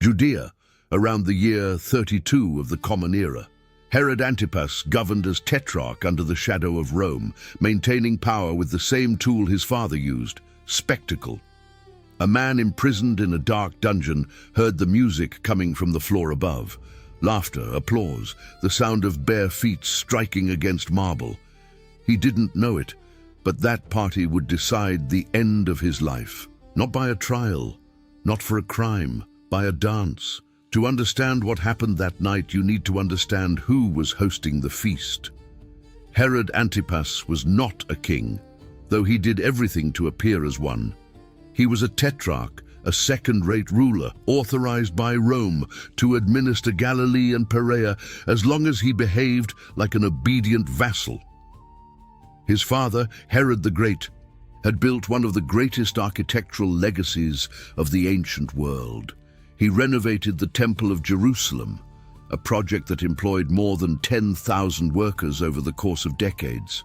Judea, around the year 32 of the Common Era. Herod Antipas governed as tetrarch under the shadow of Rome, maintaining power with the same tool his father used, spectacle. A man imprisoned in a dark dungeon heard the music coming from the floor above. Laughter, applause, the sound of bare feet striking against marble. He didn't know it, but that party would decide the end of his life. Not by a trial, not for a crime, by a dance. To understand what happened that night, you need to understand who was hosting the feast. Herod Antipas was not a king, though he did everything to appear as one. He was a tetrarch, a second-rate ruler, authorized by Rome to administer Galilee and Perea as long as he behaved like an obedient vassal. His father, Herod the Great, had built one of the greatest architectural legacies of the ancient world. He renovated the Temple of Jerusalem, a project that employed more than 10,000 workers over the course of decades,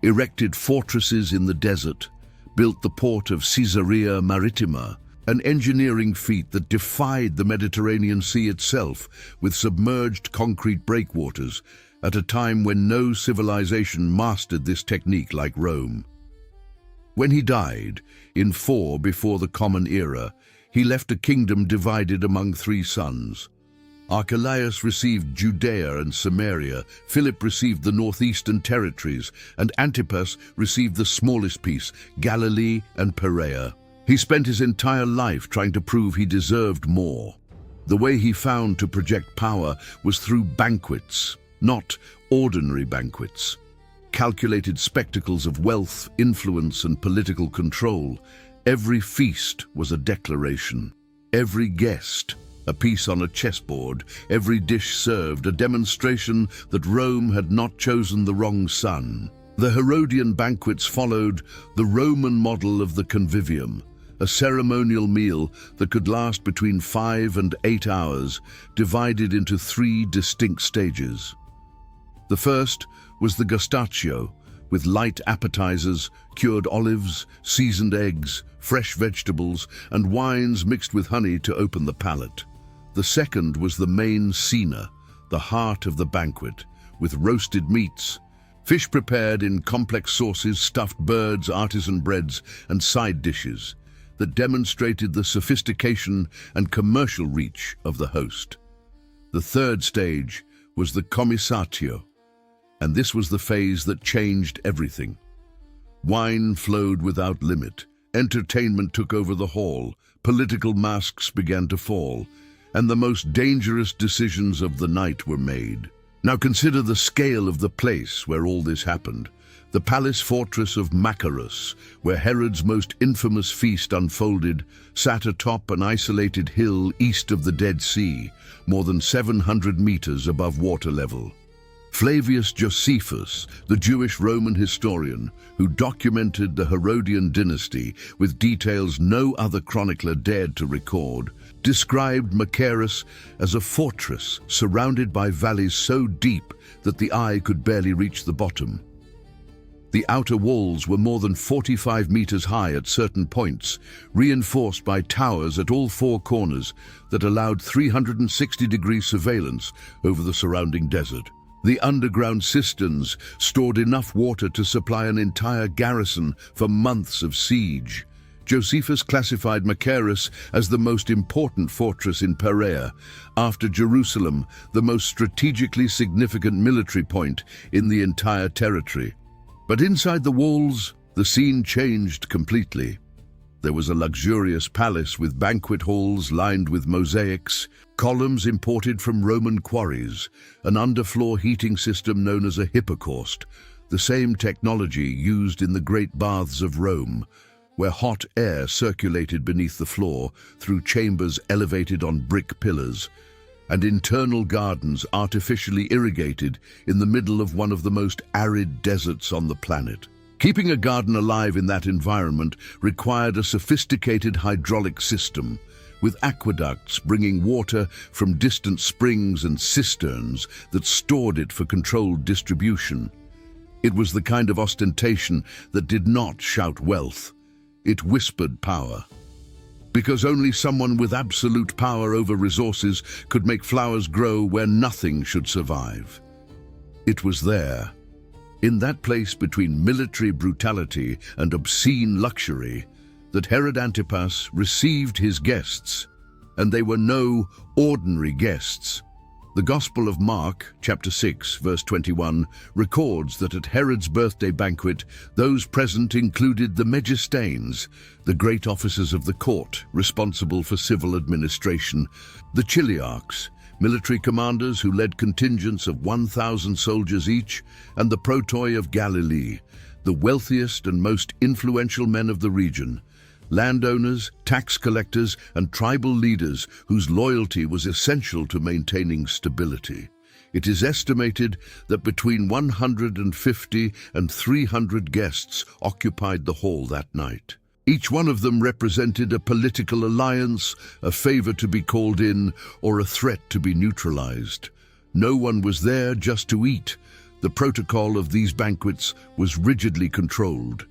erected fortresses in the desert, built the port of Caesarea Maritima, an engineering feat that defied the Mediterranean Sea itself, with submerged concrete breakwaters, at a time when no civilization mastered this technique like Rome. When he died, in 4 before the Common Era, he left a kingdom divided among 3 sons. Archelaus received Judea and Samaria, Philip received the northeastern territories, and Antipas received the smallest piece, Galilee and Perea. He spent his entire life trying to prove he deserved more. The way he found to project power was through banquets, not ordinary banquets. Calculated spectacles of wealth, influence, and political control. Every feast was a declaration. Every guest, a piece on a chessboard. Every dish served, a demonstration that Rome had not chosen the wrong son. The Herodian banquets followed the Roman model of the convivium, a ceremonial meal that could last between 5 and 8 hours, divided into 3 distinct stages. The first was the gustaccio, with light appetizers, cured olives, seasoned eggs, fresh vegetables, and wines mixed with honey to open the palate. The second was the main cena, the heart of the banquet, with roasted meats, fish prepared in complex sauces, stuffed birds, artisan breads, and side dishes that demonstrated the sophistication and commercial reach of the host. The third stage was the commissatio, and this was the phase that changed everything. Wine flowed without limit, entertainment took over the hall, political masks began to fall, and the most dangerous decisions of the night were made. Now consider the scale of the place where all this happened. The palace fortress of Machaerus, where Herod's most infamous feast unfolded, sat atop an isolated hill east of the Dead Sea, more than 700 meters above water level. Flavius Josephus, the Jewish Roman historian who documented the Herodian dynasty with details no other chronicler dared to record, described Machaerus as a fortress surrounded by valleys so deep that the eye could barely reach the bottom. The outer walls were more than 45 meters high at certain points, reinforced by towers at all 4 corners that allowed 360-degree surveillance over the surrounding desert. The underground cisterns stored enough water to supply an entire garrison for months of siege. Josephus classified Machaerus as the most important fortress in Perea, after Jerusalem, the most strategically significant military point in the entire territory. But inside the walls, the scene changed completely. There was a luxurious palace with banquet halls lined with mosaics, columns imported from Roman quarries, an underfloor heating system known as a hypocaust, the same technology used in the great baths of Rome, where hot air circulated beneath the floor through chambers elevated on brick pillars, and internal gardens artificially irrigated in the middle of one of the most arid deserts on the planet. Keeping a garden alive in that environment required a sophisticated hydraulic system, with aqueducts bringing water from distant springs and cisterns that stored it for controlled distribution. It was the kind of ostentation that did not shout wealth. It whispered power. because only someone with absolute power over resources could make flowers grow where nothing should survive. It was there, in that place between military brutality and obscene luxury, that Herod Antipas received his guests, and they were no ordinary guests. The Gospel of Mark, chapter 6, verse 21, records that at Herod's birthday banquet, those present included the Magistanes, the great officers of the court responsible for civil administration, the Chiliarchs, military commanders who led contingents of 1,000 soldiers each, and the Protoi of Galilee, the wealthiest and most influential men of the region. Landowners, tax collectors, and tribal leaders whose loyalty was essential to maintaining stability. It is estimated that between 150 and 300 guests occupied the hall that night. Each one of them represented a political alliance, a favor to be called in, or a threat to be neutralized. No one was there just to eat. The protocol of these banquets was rigidly controlled.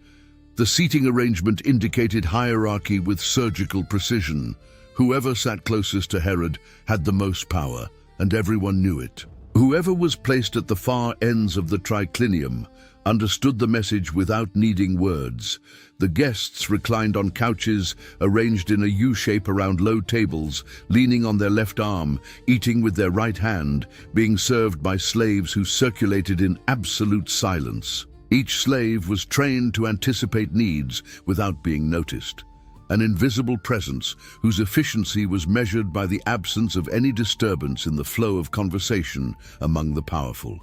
The seating arrangement indicated hierarchy with surgical precision. Whoever sat closest to Herod had the most power, and everyone knew it. Whoever was placed at the far ends of the triclinium understood the message without needing words. The guests reclined on couches arranged in a U-shape around low tables, leaning on their left arm, eating with their right hand, being served by slaves who circulated in absolute silence. Each slave was trained to anticipate needs without being noticed, an invisible presence whose efficiency was measured by the absence of any disturbance in the flow of conversation among the powerful.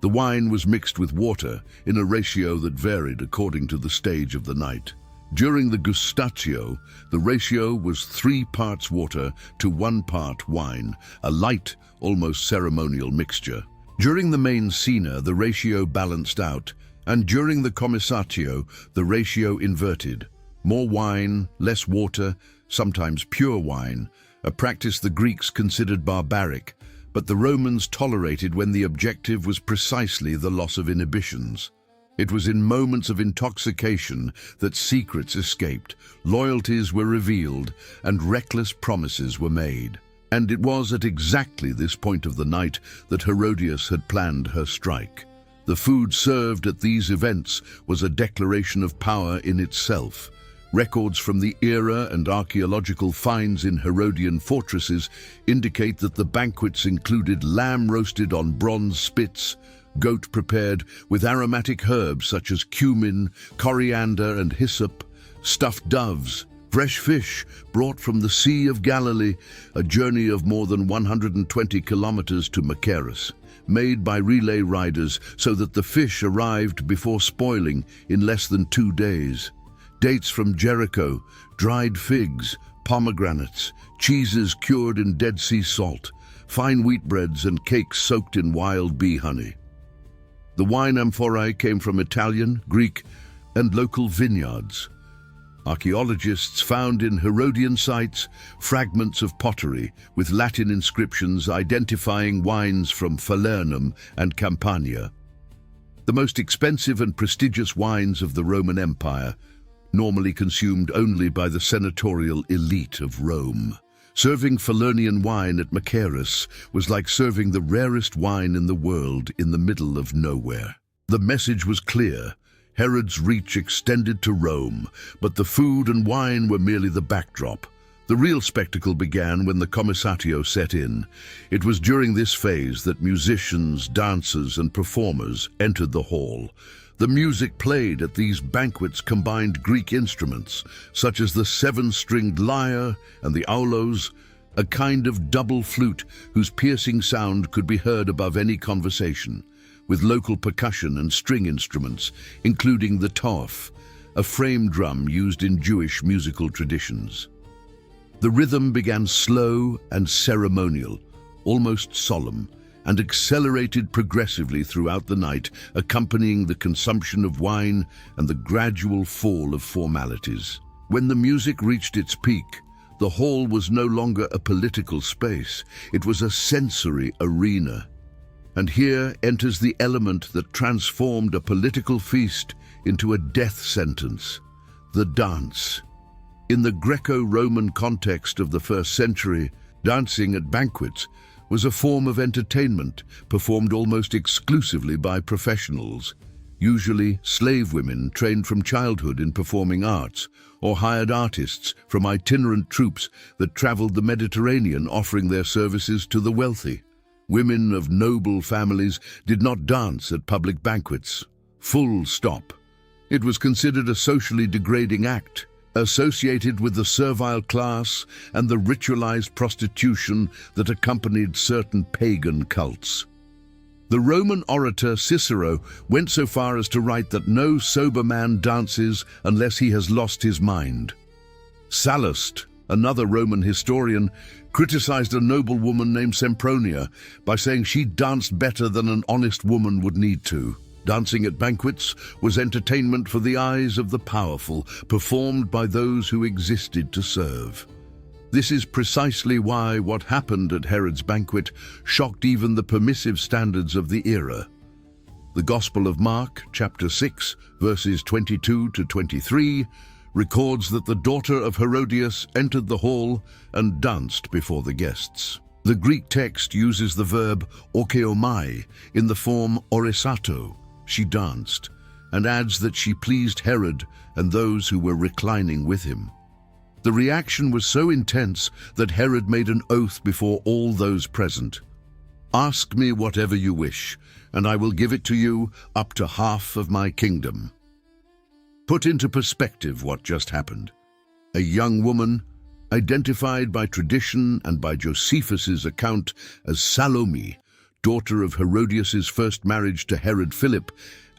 The wine was mixed with water in a ratio that varied according to the stage of the night. During the gustatio, the ratio was 3 parts water to 1 part wine, a light, almost ceremonial mixture. During the main cena, the ratio balanced out, and during the commissatio, the ratio inverted. More wine, less water, sometimes pure wine, a practice the Greeks considered barbaric, but the Romans tolerated when the objective was precisely the loss of inhibitions. It was in moments of intoxication that secrets escaped, loyalties were revealed, and reckless promises were made. And it was at exactly this point of the night that Herodias had planned her strike. The food served at these events was a declaration of power in itself. Records from the era and archaeological finds in Herodian fortresses indicate that the banquets included lamb roasted on bronze spits, goat prepared with aromatic herbs such as cumin, coriander, and hyssop, stuffed doves, fresh fish brought from the Sea of Galilee, a journey of more than 120 kilometers to Machaerus, made by relay riders so that the fish arrived before spoiling in less than 2 days. Dates from Jericho, dried figs, pomegranates, cheeses cured in Dead Sea salt, fine wheatbreads and cakes soaked in wild bee honey. The wine amphorae came from Italian, Greek, and local vineyards. Archaeologists found in Herodian sites fragments of pottery with Latin inscriptions identifying wines from Falernum and Campania. The most expensive and prestigious wines of the Roman Empire, normally consumed only by the senatorial elite of Rome. Serving Falernian wine at Machaerus was like serving the rarest wine in the world in the middle of nowhere. The message was clear. Herod's reach extended to Rome, but the food and wine were merely the backdrop. The real spectacle began when the commissatio set in. It was during this phase that musicians, dancers, and performers entered the hall. The music played at these banquets combined Greek instruments, such as the 7-stringed lyre and the aulos, a kind of double flute whose piercing sound could be heard above any conversation, with local percussion and string instruments, including the tauf, a frame drum used in Jewish musical traditions. The rhythm began slow and ceremonial, almost solemn, and accelerated progressively throughout the night, accompanying the consumption of wine and the gradual fall of formalities. When the music reached its peak, the hall was no longer a political space, it was a sensory arena. And here enters the element that transformed a political feast into a death sentence: the dance. In the Greco-Roman context of the first century, dancing at banquets was a form of entertainment performed almost exclusively by professionals, usually slave women trained from childhood in performing arts, or hired artists from itinerant troupes that traveled the Mediterranean offering their services to the wealthy. Women of noble families did not dance at public banquets. Full stop. It was considered a socially degrading act, associated with the servile class and the ritualized prostitution that accompanied certain pagan cults. The Roman orator Cicero went so far as to write that no sober man dances unless he has lost his mind. Sallust, another Roman historian, criticized a noble woman named Sempronia by saying she danced better than an honest woman would need to. Dancing at banquets was entertainment for the eyes of the powerful, performed by those who existed to serve. This is precisely why what happened at Herod's banquet shocked even the permissive standards of the era. The Gospel of Mark, chapter 6, verses 22 to 23, records that the daughter of Herodias entered the hall and danced before the guests. The Greek text uses the verb orkeomai in the form orisato, she danced, and adds that she pleased Herod and those who were reclining with him. The reaction was so intense that Herod made an oath before all those present. "Ask me whatever you wish, and I will give it to you, up to half of my kingdom." Put into perspective what just happened. A young woman, identified by tradition and by Josephus's account as Salome, daughter of Herodias's first marriage to Herod Philip,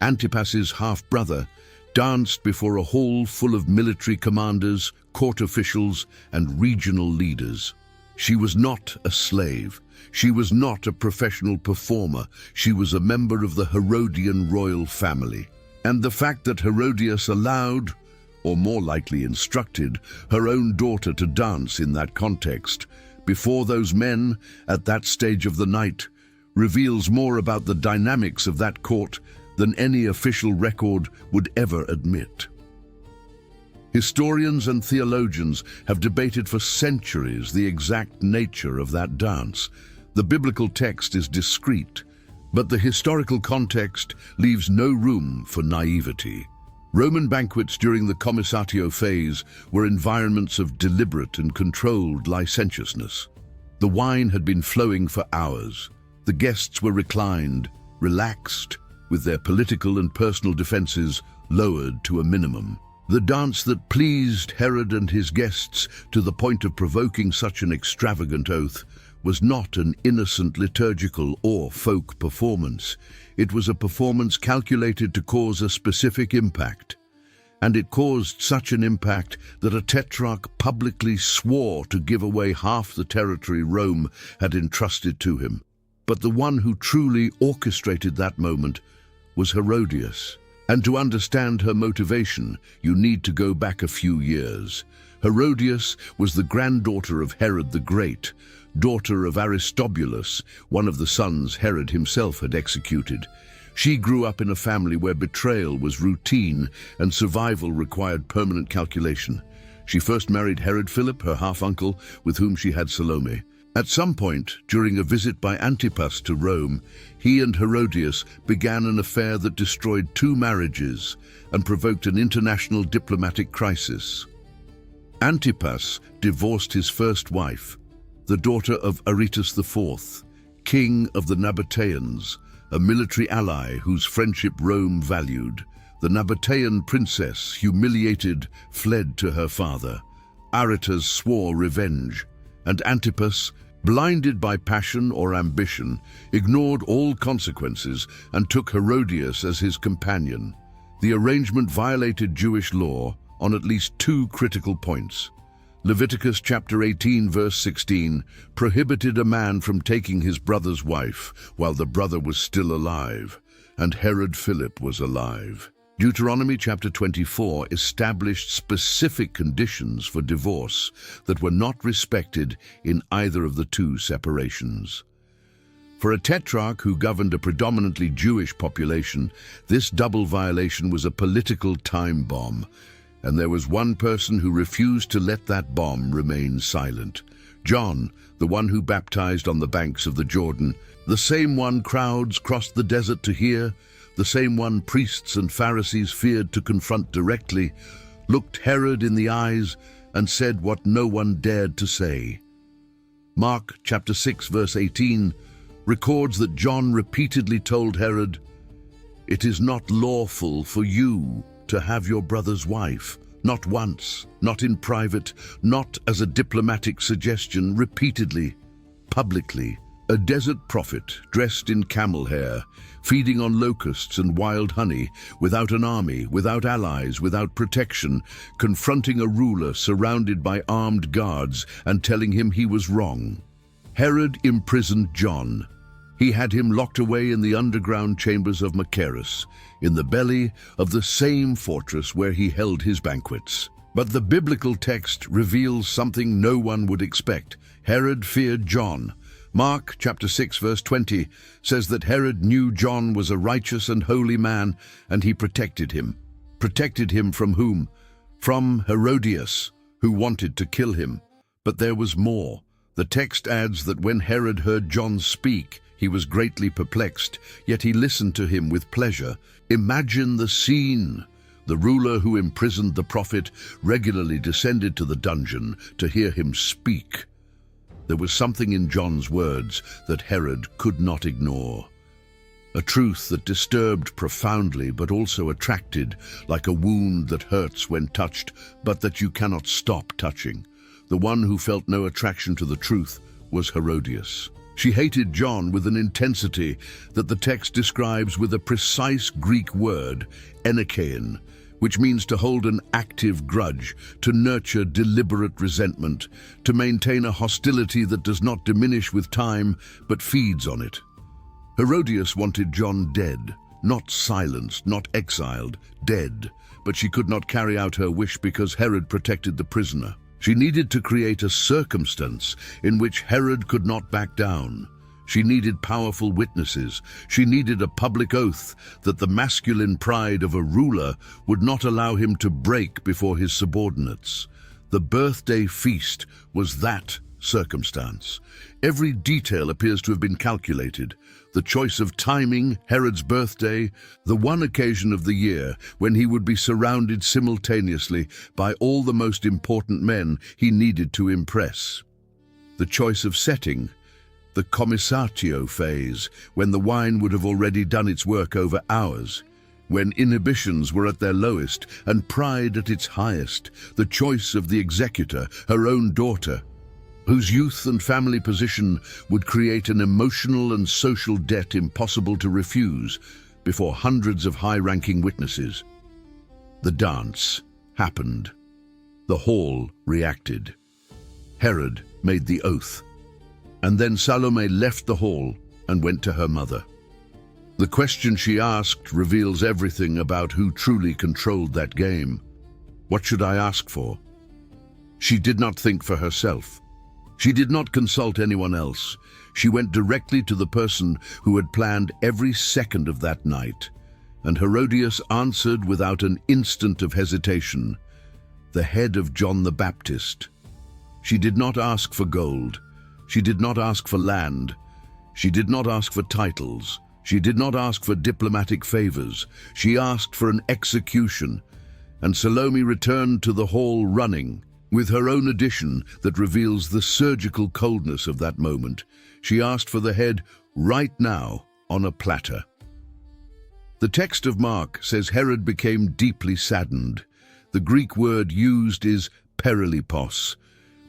Antipas's half-brother, danced before a hall full of military commanders, court officials, and regional leaders. She was not a slave. She was not a professional performer. She was a member of the Herodian royal family. And the fact that Herodias allowed, or more likely instructed, her own daughter to dance in that context, before those men, at that stage of the night, reveals more about the dynamics of that court than any official record would ever admit. Historians and theologians have debated for centuries the exact nature of that dance. The biblical text is discreet, but the historical context leaves no room for naivety. Roman banquets during the commissatio phase were environments of deliberate and controlled licentiousness. The wine had been flowing for hours. The guests were reclined, relaxed, with their political and personal defenses lowered to a minimum. The dance that pleased Herod and his guests to the point of provoking such an extravagant oath was not an innocent liturgical or folk performance. It was a performance calculated to cause a specific impact. And it caused such an impact that a tetrarch publicly swore to give away half the territory Rome had entrusted to him. But the one who truly orchestrated that moment was Herodias. And to understand her motivation, you need to go back a few years. Herodias was the granddaughter of Herod the Great, daughter of Aristobulus, one of the sons Herod himself had executed. She grew up in a family where betrayal was routine and survival required permanent calculation. She first married Herod Philip, her half-uncle, with whom she had Salome. At some point, during a visit by Antipas to Rome, he and Herodias began an affair that destroyed 2 marriages and provoked an international diplomatic crisis. Antipas divorced his first wife, the daughter of Aretas IV, king of the Nabateans, a military ally whose friendship Rome valued. The Nabatean princess, humiliated, fled to her father. Aretas swore revenge, and Antipas, blinded by passion or ambition, ignored all consequences and took Herodias as his companion. The arrangement violated Jewish law on at least 2 critical points. Leviticus chapter 18 verse 16 prohibited a man from taking his brother's wife while the brother was still alive, and Herod Philip was alive. Deuteronomy chapter 24 established specific conditions for divorce that were not respected in either of the 2 separations. For a tetrarch who governed a predominantly Jewish population, this double violation was a political time bomb. And there was one person who refused to let that bomb remain silent. John, the one who baptized on the banks of the Jordan, the same one crowds crossed the desert to hear, the same one priests and Pharisees feared to confront directly, looked Herod in the eyes and said what no one dared to say. Mark chapter 6 verse 18 records that John repeatedly told Herod, "It is not lawful for you to have your brother's wife." Not once, not in private, not as a diplomatic suggestion, repeatedly, publicly. A desert prophet dressed in camel hair, feeding on locusts and wild honey, without an army, without allies, without protection, confronting a ruler surrounded by armed guards and telling him he was wrong. Herod imprisoned John. He had him locked away in the underground chambers of Machaerus, in the belly of the same fortress where he held his banquets. But the biblical text reveals something no one would expect. Herod feared John. Mark chapter 6 verse 20 says that Herod knew John was a righteous and holy man, and he protected him. Protected him from whom? From Herodias, who wanted to kill him. But there was more. The text adds that when Herod heard John speak, he was greatly perplexed, yet he listened to him with pleasure. Imagine the scene. The ruler who imprisoned the prophet regularly descended to the dungeon to hear him speak. There was something in John's words that Herod could not ignore. A truth that disturbed profoundly but also attracted, like a wound that hurts when touched, but that you cannot stop touching. The one who felt no attraction to the truth was Herodias. She hated John with an intensity that the text describes with a precise Greek word, enikein, which means to hold an active grudge, to nurture deliberate resentment, to maintain a hostility that does not diminish with time but feeds on it. Herodias wanted John dead, not silenced, not exiled, dead, but she could not carry out her wish because Herod protected the prisoner. She needed to create a circumstance in which Herod could not back down. She needed powerful witnesses. She needed a public oath that the masculine pride of a ruler would not allow him to break before his subordinates. The birthday feast was that circumstance. Every detail appears to have been calculated. The choice of timing, Herod's birthday, the one occasion of the year when he would be surrounded simultaneously by all the most important men he needed to impress. The choice of setting, the commissatio phase, when the wine would have already done its work over hours, when inhibitions were at their lowest and pride at its highest, the choice of the executor, her own daughter, whose youth and family position would create an emotional and social debt impossible to refuse before hundreds of high-ranking witnesses. The dance happened. The hall reacted. Herod made the oath. And then Salome left the hall and went to her mother. The question she asked reveals everything about who truly controlled that game. What should I ask for? She did not think for herself. She did not consult anyone else. She went directly to the person who had planned every second of that night. And Herodias answered without an instant of hesitation, the head of John the Baptist. She did not ask for gold. She did not ask for land. She did not ask for titles. She did not ask for diplomatic favors. She asked for an execution. And Salome returned to the hall running, with her own addition that reveals the surgical coldness of that moment. She asked for the head right now on a platter. The text of Mark says Herod became deeply saddened. The Greek word used is perilipos,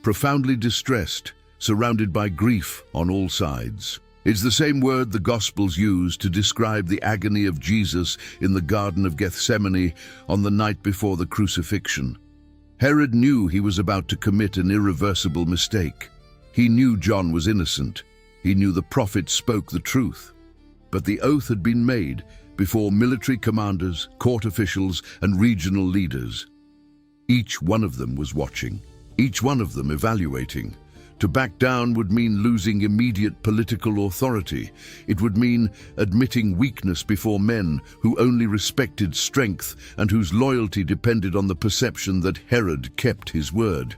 profoundly distressed, surrounded by grief on all sides. It's the same word the Gospels use to describe the agony of Jesus in the Garden of Gethsemane on the night before the crucifixion. Herod knew he was about to commit an irreversible mistake. He knew John was innocent. He knew the prophet spoke the truth. But the oath had been made before military commanders, court officials, and regional leaders. Each one of them was watching, each one of them evaluating. To back down would mean losing immediate political authority. It would mean admitting weakness before men who only respected strength and whose loyalty depended on the perception that Herod kept his word.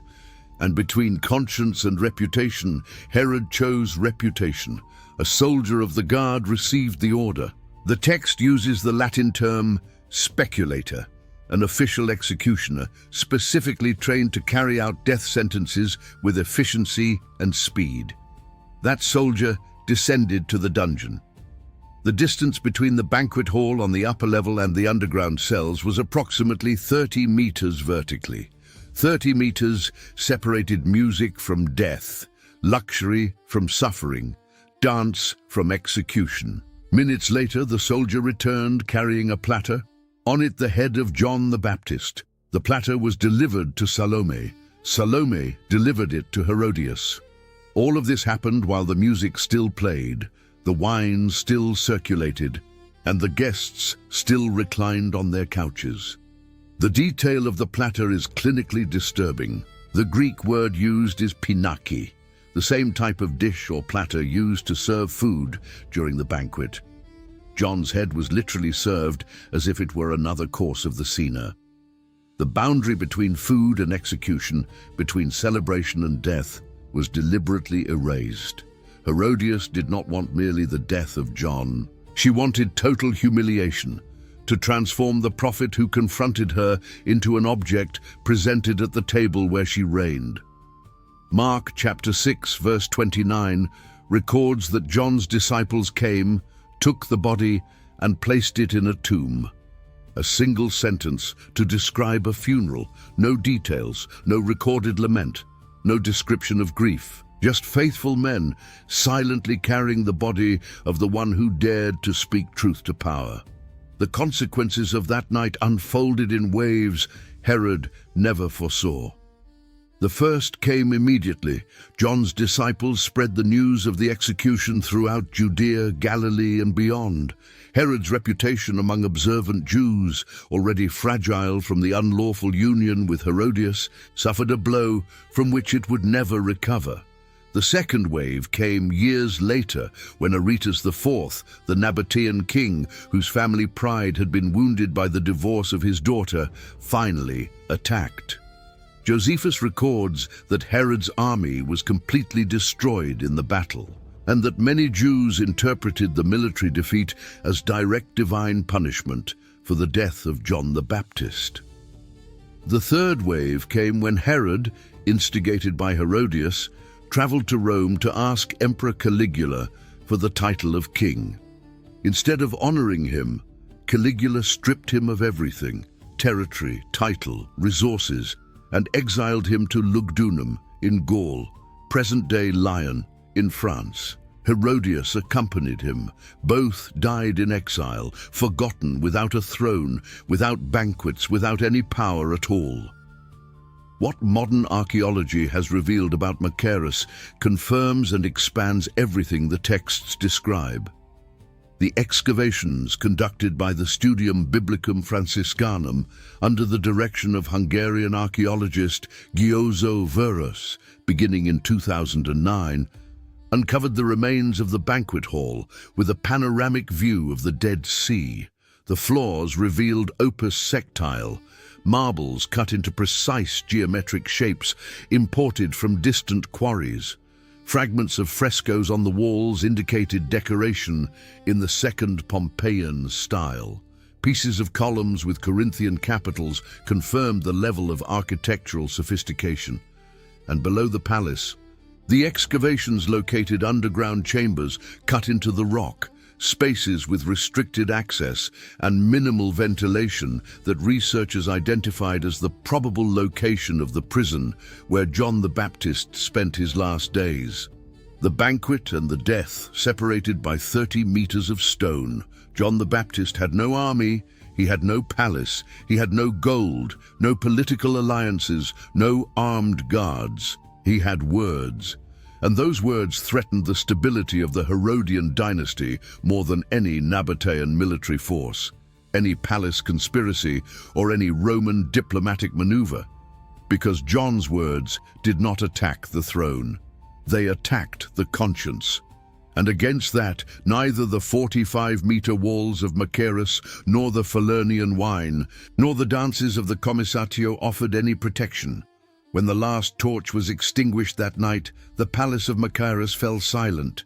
And between conscience and reputation, Herod chose reputation. A soldier of the guard received the order. The text uses the Latin term speculator, an official executioner specifically trained to carry out death sentences with efficiency and speed. That soldier descended to the dungeon. The distance between the banquet hall on the upper level and the underground cells was approximately 30 meters vertically. 30 meters separated music from death, luxury from suffering, dance from execution. Minutes later, the soldier returned carrying a platter. On it, the head of John the Baptist. The platter was delivered to Salome. Salome delivered it to Herodias. All of this happened while the music still played, the wine still circulated, and the guests still reclined on their couches. The detail of the platter is clinically disturbing. The Greek word used is pinaki, the same type of dish or platter used to serve food during the banquet. John's head was literally served as if it were another course of the cena. The boundary between food and execution, between celebration and death, was deliberately erased. Herodias did not want merely the death of John. She wanted total humiliation, to transform the prophet who confronted her into an object presented at the table where she reigned. Mark chapter 6, verse 29 records that John's disciples came, took the body, and placed it in a tomb. A single sentence to describe a funeral, no details, no recorded lament, no description of grief, just faithful men silently carrying the body of the one who dared to speak truth to power. The consequences of that night unfolded in waves Herod never foresaw. The first came immediately. John's disciples spread the news of the execution throughout Judea, Galilee, and beyond. Herod's reputation among observant Jews, already fragile from the unlawful union with Herodias, suffered a blow from which it would never recover. The second wave came years later when Aretas IV, the Nabatean king, whose family pride had been wounded by the divorce of his daughter, finally attacked. Josephus records that Herod's army was completely destroyed in the battle, and that many Jews interpreted the military defeat as direct divine punishment for the death of John the Baptist. The third wave came when Herod, instigated by Herodias, traveled to Rome to ask Emperor Caligula for the title of king. Instead of honoring him, Caligula stripped him of everything: territory, title, resources, and exiled him to Lugdunum in Gaul, present-day Lyon, in France. Herodias accompanied him. Both died in exile, forgotten, without a throne, without banquets, without any power at all. What modern archaeology has revealed about Machaerus confirms and expands everything the texts describe. The excavations conducted by the Studium Biblicum Franciscanum under the direction of Hungarian archaeologist Győző Verus, beginning in 2009, uncovered the remains of the banquet hall with a panoramic view of the Dead Sea. The floors revealed opus sectile, marbles cut into precise geometric shapes imported from distant quarries. Fragments of frescoes on the walls indicated decoration in the Second Pompeian style. Pieces of columns with Corinthian capitals confirmed the level of architectural sophistication. And below the palace, the excavations located underground chambers cut into the rock, spaces with restricted access and minimal ventilation that researchers identified as the probable location of the prison where John the Baptist spent his last days. The banquet and the death separated by 30 meters of stone. John the Baptist had no army, he had no palace, he had no gold, no political alliances, no armed guards. He had words. And those words threatened the stability of the Herodian dynasty more than any Nabatean military force, any palace conspiracy, or any Roman diplomatic maneuver, because John's words did not attack the throne. They attacked the conscience. And against that, neither the 45-meter walls of Machaerus, nor the Falernian wine, nor the dances of the Commissatio offered any protection. When the last torch was extinguished that night, the palace of Machaerus fell silent.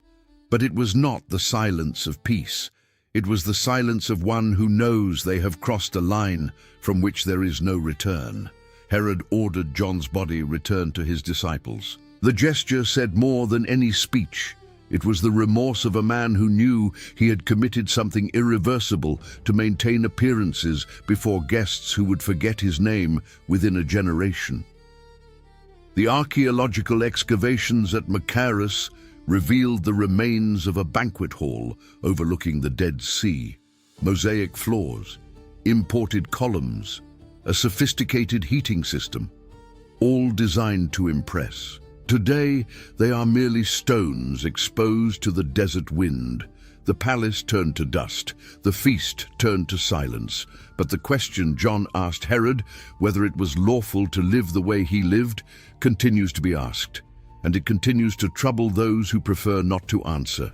But it was not the silence of peace. It was the silence of one who knows they have crossed a line from which there is no return. Herod ordered John's body returned to his disciples. The gesture said more than any speech. It was the remorse of a man who knew he had committed something irreversible to maintain appearances before guests who would forget his name within a generation. The archaeological excavations at Machaerus revealed the remains of a banquet hall overlooking the Dead Sea, mosaic floors, imported columns, a sophisticated heating system, all designed to impress. Today, they are merely stones exposed to the desert wind. The palace turned to dust, the feast turned to silence. But the question John asked Herod, whether it was lawful to live the way he lived, continues to be asked, and it continues to trouble those who prefer not to answer.